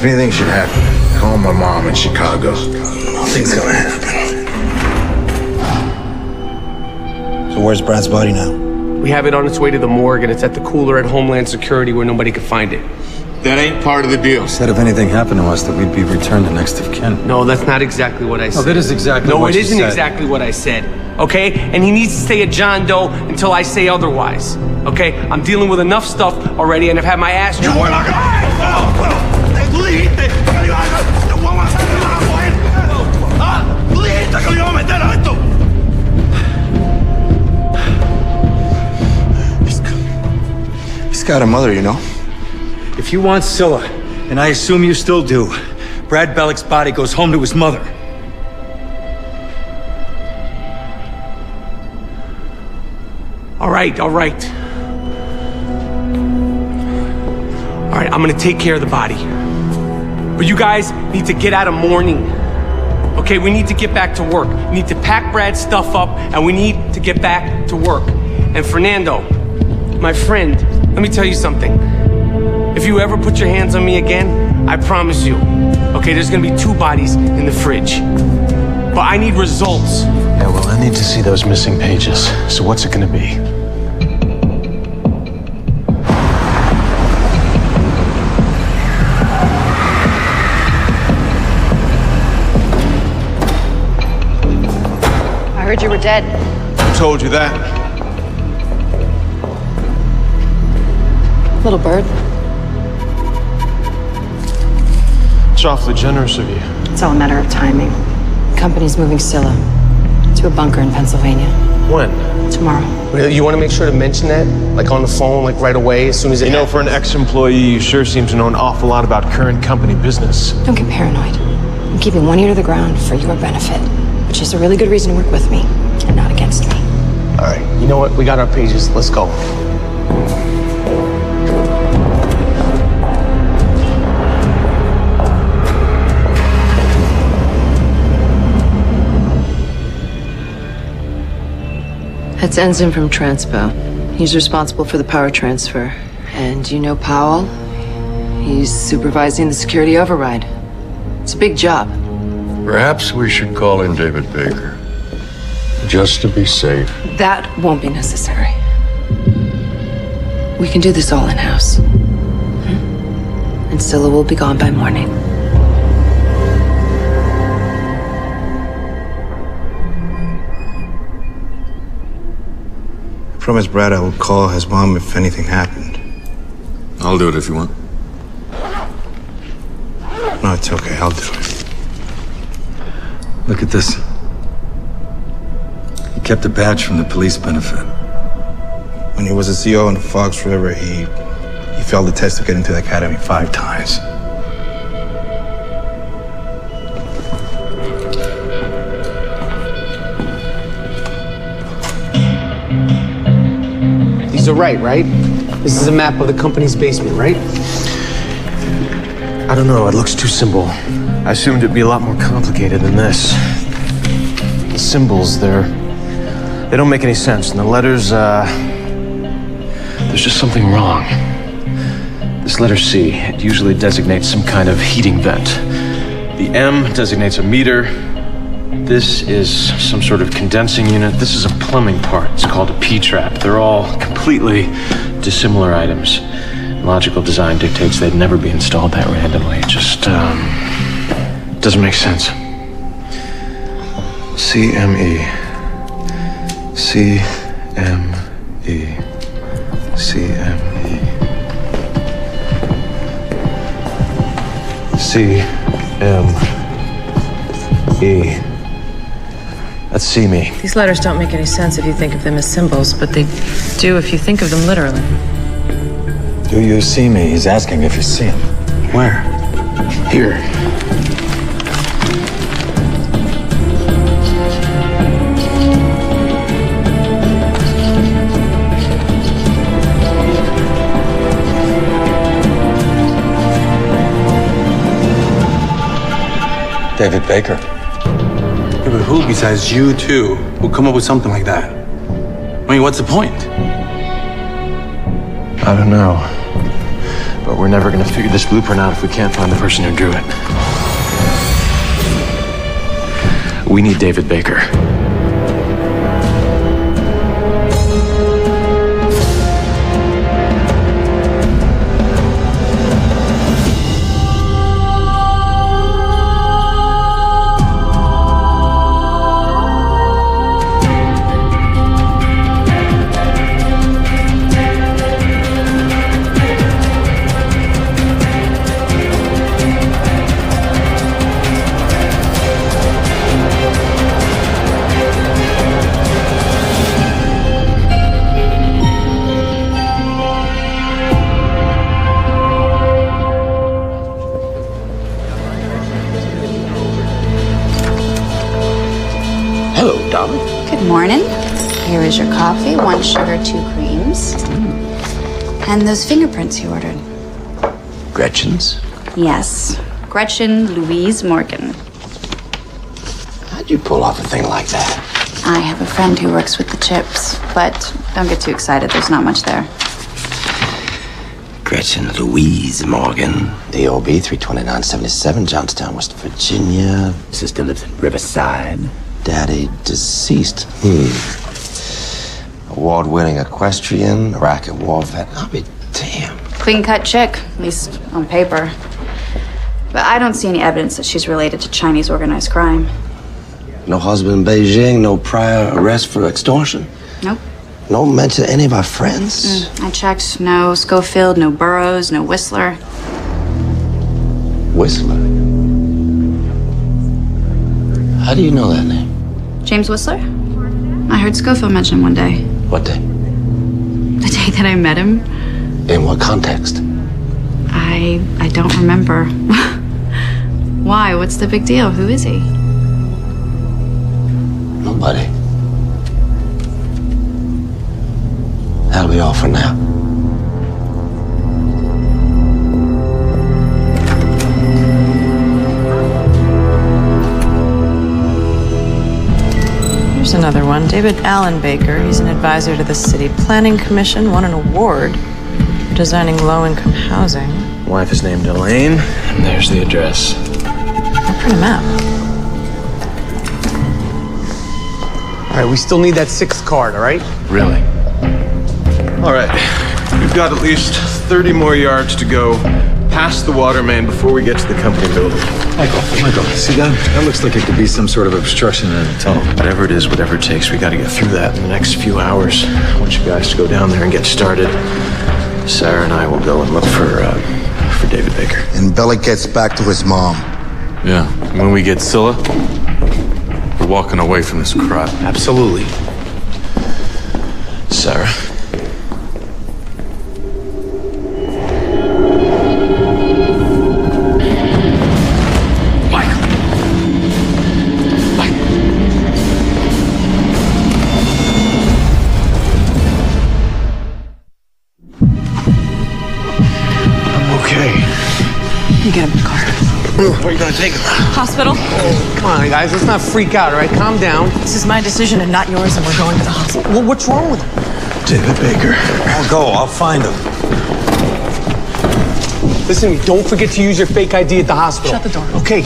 If anything should happen, call my mom in Chicago. Nothing's gonna happen. So where's Brad's body now? We have it on its way to the morgue, and it's at the cooler at Homeland Security where nobody could find it. That ain't part of the deal. Said if anything happened to us, that we'd be returned to next of kin. No, that's not exactly what I said. No, that is exactly what No, you it isn't said. exactly what I said, okay? And he needs to stay at John Doe until I say otherwise, okay? I'm dealing with enough stuff already, and I've had my ass... You were not ¡Tú dijiste que le iba a hacer la mujer! ¡Ah! ¡Tú dijiste que le iba a meter a esto! He's got a mother, you know? If you want Scylla, and I assume you still do, Brad Bellick's body goes home to his mother. All right. All right, I'm gonna take care of the body. But you guys need to get out of mourning. Okay, we need to get back to work. We need to pack Brad's stuff up, and we need to get back to work. And Fernando, my friend, let me tell you something. If you ever put your hands on me again, I promise you, okay, there's gonna be 2 bodies in the fridge. But I need results. Yeah, well, I need to see those missing pages. So what's it gonna be? I heard you were dead. Who told you that? Little bird. It's awfully generous of you. It's all a matter of timing. The company's moving Scylla to a bunker in Pennsylvania When? tomorrow. Really, you want to make sure to mention that, like on the phone, like right away, as soon as it You know, happens? for an ex-employee, you sure seem to know an awful lot about current company business. Don't get paranoid. I'm keeping one ear to the ground for your benefit, which is a really good reason to work with me and not against me. All right, you know what? We got our pages. Let's go. That's Ensign from Transpo. He's responsible for the power transfer. And you know Powell? He's supervising the security override. It's a big job. Perhaps we should call in David Baker, just to be safe. That won't be necessary. We can do this all in-house. And Scylla will be gone by morning. I promised Brad I would call his mom if anything happened. I'll do it if you want. No, it's okay. I'll do it. Look at this. He kept a badge from the police benefit. When he was a CO in the Fox River, he failed the test to get into the academy 5 times. These are right? This is a map of the company's basement, right? I don't know, it looks too simple. I assumed it'd be a lot more complicated than this. The symbols, they don't make any sense. And the letters, there's just something wrong. This letter C, it usually designates some kind of heating vent. The M designates a meter. This is some sort of condensing unit. This is a plumbing part. It's called a P-trap. They're all completely dissimilar items. Logical design dictates they'd never be installed that randomly. It just, doesn't make sense. CME. CME. CME. CME. Let's see me. These letters don't make any sense if you think of them as symbols, but they do if you think of them literally. Do you see me? He's asking if you see him. Where? Here. David Baker. Yeah, but who besides you two would come up with something like that? I mean, what's the point? I don't know. But we're never gonna figure this blueprint out if we can't find the person who drew it. We need David Baker. Hello, darling. Good morning. Here is your coffee, 1 sugar, 2 creams. And those fingerprints you ordered. Gretchen's? Yes. Gretchen Louise Morgan. How'd you pull off a thing like that? I have a friend who works with the chips, but don't get too excited. There's not much there. Gretchen Louise Morgan, DOB 32977, Johnstown, West Virginia. Sister lives in Riverside. Daddy deceased. Award-winning equestrian, Iraqi war vet. I'll be damned. Clean-cut chick, at least on paper. But I don't see any evidence that she's related to Chinese organized crime. No husband in Beijing, no prior arrest for extortion? Nope. No mention of any of our friends? I checked. No Schofield, no Burroughs, no Whistler. Whistler? How do you know that name? James Whistler? I heard Schofield mention him one day. What day? The day that I met him. In what context? I don't remember. Why? What's the big deal? Who is he? Nobody. That'll be all for now. Here's another one. David Allen Baker. He's an advisor to the City Planning Commission. Won an award for designing low-income housing. Wife is named Elaine, and there's the address. I'll print a map. All right, we still need that 6th card, all right? Really? All right. We've got at least 30 more yards to go past the water main before we get to the company building. Michael, see that? That looks like it could be some sort of obstruction in the tunnel. Whatever it is, whatever it takes, we got to get through that in the next few hours. I want you guys to go down there and get started. Sarah and I will go and look for David Baker. And Bellick gets back to his mom. Yeah. When we get Scylla, we're walking away from this crap. Absolutely. Sarah. You get him in the car. Where are you gonna take him? Hospital. Come on, guys, let's not freak out, all right? Calm down. This is my decision and not yours, and we're going to the hospital. Well, what's wrong with him? David Baker. I'll go. I'll find him. Listen to me, don't forget to use your fake ID at the hospital. Shut the door. Okay.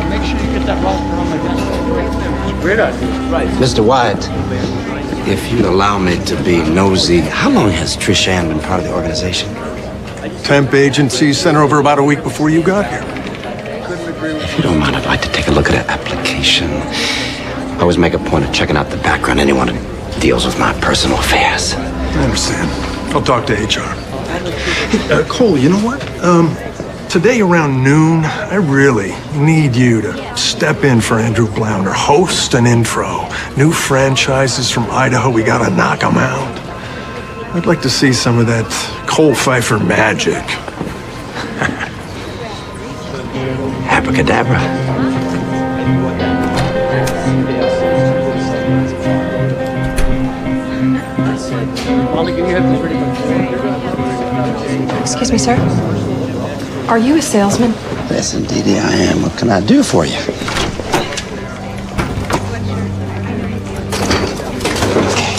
Make sure you get that roster on my desk. Great idea. Right. Mr. Wyatt, if you allow me to be nosy, how long has Trish Ann been part of the organization? Temp agency sent her over about a week before you got here. If you don't mind, I'd like to take a look at her application. I always make a point of checking out the background of anyone who deals with my personal affairs. I understand. I'll talk to HR. Hey, Cole, you know what? Today around noon, I really need you to step in for Andrew Blounder. Host an intro. New franchises from Idaho, we gotta knock them out. I'd like to see some of that Cole Pfeiffer magic. Abracadabra. Excuse me, sir. Are you a salesman? Yes, indeed I am. What can I do for you?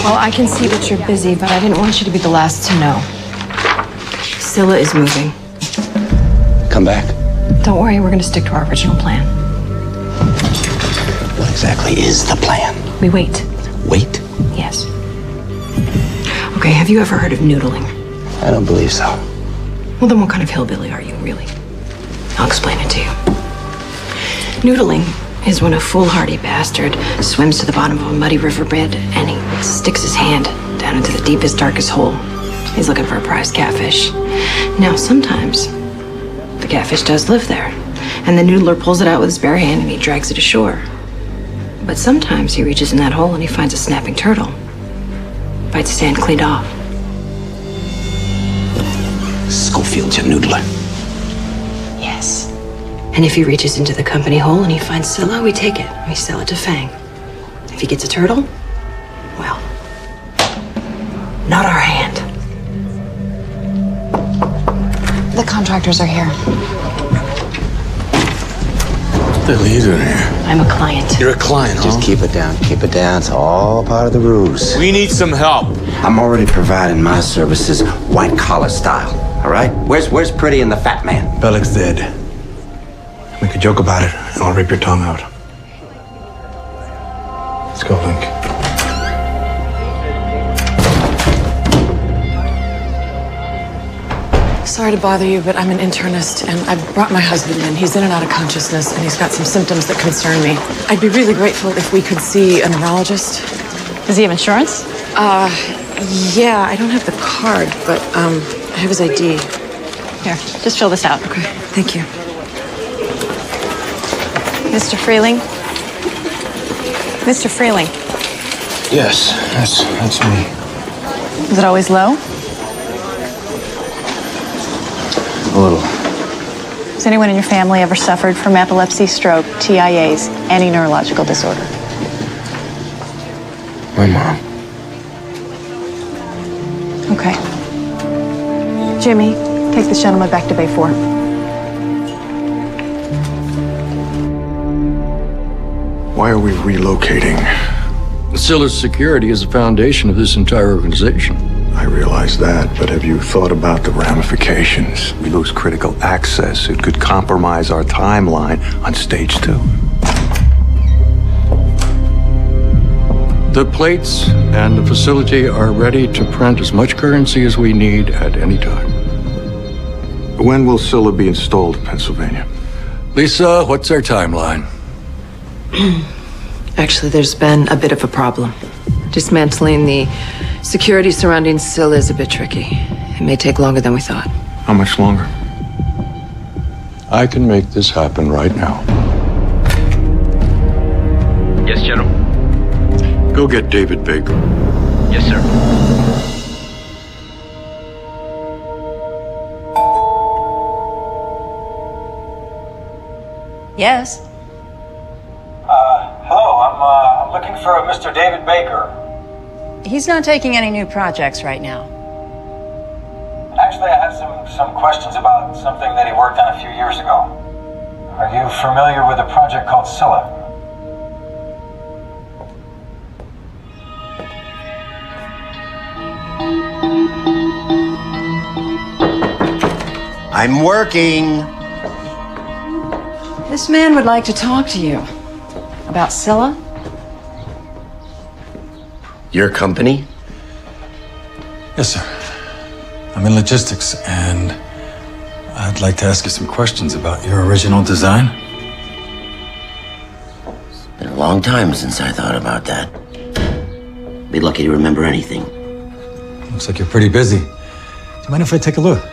Well, I can see that you're busy, but I didn't want you to be the last to know. Scylla is moving. Come back. Don't worry, we're going to stick to our original plan. What exactly is the plan? We wait. Wait? Yes. Okay, have you ever heard of noodling? I don't believe so. Well, then what kind of hillbilly are you, really? I'll explain it to you. Noodling is when a foolhardy bastard swims to the bottom of a muddy riverbed and he sticks his hand down into the deepest, darkest hole. He's looking for a prize catfish. Now, sometimes the catfish does live there, and the noodler pulls it out with his bare hand and he drags it ashore. But sometimes he reaches in that hole and he finds a snapping turtle. Bites his hand clean off. Schofield's your noodler. Yes. And if he reaches into the company hole and he finds Scylla, we take it and we sell it to Fang. If he gets a turtle, well, not our hand. The contractors are here. What the hell are you doing here? I'm a client. You're a client, Just keep it down. Keep it down. It's all part of the ruse. We need some help. I'm already providing my services white-collar style. All right? Where's Pretty and the fat man? Bellick's dead. Make a joke about it, and I'll rip your tongue out. Let's go, Link. Sorry to bother you, but I'm an internist, and I brought my husband in. He's in and out of consciousness, and he's got some symptoms that concern me. I'd be really grateful if we could see a neurologist. Does he have insurance? Yeah, I don't have the card, but I have his ID. Here, just fill this out. Okay, thank you. Mr. Freeling? Mr. Freeling, Yes, that's me. was it always low? A little. Has anyone in your family ever suffered from epilepsy, stroke, TIAs, any neurological disorder? My mom. Okay. Jimmy, take this gentleman back to Bay 4. Why are we relocating? Scylla's security is the foundation of this entire organization. I realize that, but have you thought about the ramifications? We lose critical access. It could compromise our timeline on stage 2. The plates and the facility are ready to print as much currency as we need at any time. When will Scylla be installed in Pennsylvania? Lisa, what's our timeline? Actually, there's been a bit of a problem. Dismantling the security surrounding Scylla is a bit tricky. It may take longer than we thought. How much longer? I can make this happen right now. Yes, General. Go get David Baker. Yes, sir. Yes. Hello, I'm looking for a Mr. David Baker. He's not taking any new projects right now. Actually, I have some questions about something that he worked on a few years ago. Are you familiar with a project called Scylla? I'm working. This man would like to talk to you. About Scylla? Your company? Yes, sir. I'm in logistics, and I'd like to ask you some questions about your original design. Been a long time since I thought about that. Be lucky to remember anything. Looks like you're pretty busy. Do you mind if I take a look?